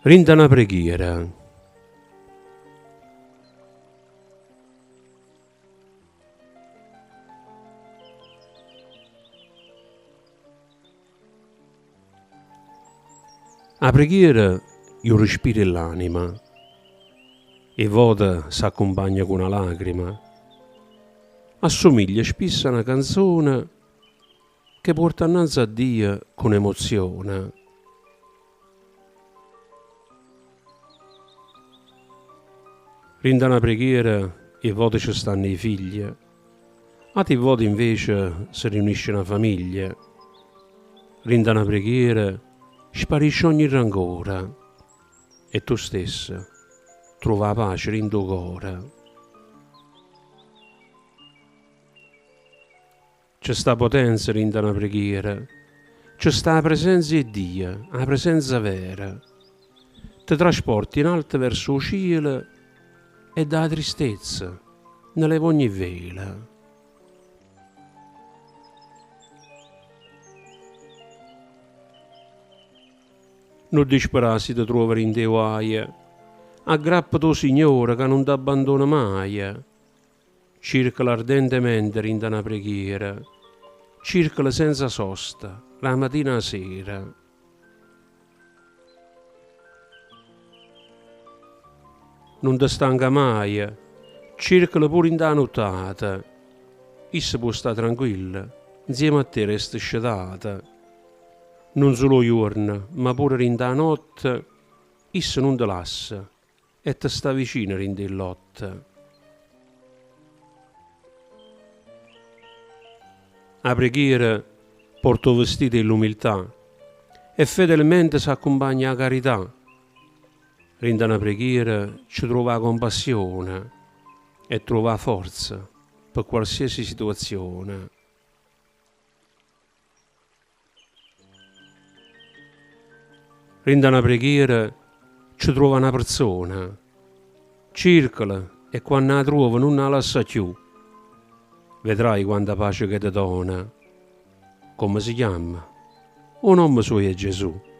Rinda una preghiera. La preghiera io respiro l'anima e vota s'accompagna con una lacrima. Assomiglia spesso a una canzone che porta innanzi a Dio con emozione. Rinda una preghiera e volte ci stanno i figli, altri volte invece si riunisce una famiglia. Rinda una preghiera, sparisce ogni rancore e tu stesso trova la pace in tuo cuore. C'è sta potenza rinda una preghiera, c'è sta la presenza di Dio, la presenza vera. Ti trasporti in alto verso il cielo e dalla tristezza ne leva ogni vela. Non disperare se ti trovi in te guai, aggrappa tuo Signore che non ti abbandona mai. Cercala ardentemente rinda una preghiera, cercala senza sosta, la mattina e la sera. Non ti stanca mai, cercala pure in da nottata. Issa può stare tranquilla, insieme a te resta sciatata. Non solo giorno, ma pure in da notte, issa non ti lascia e ti sta vicino in te lotta. La preghiera porta vestito dell'umiltà e fedelmente si accompagna alla carità. Rinda una preghiera ci trova compassione e trova forza per qualsiasi situazione. Rinda una preghiera ci trova una persona, cercala e quando la trova non la lascia più. Vedrai quanta pace che ti dona. Come si chiama? Un nome suo è Gesù.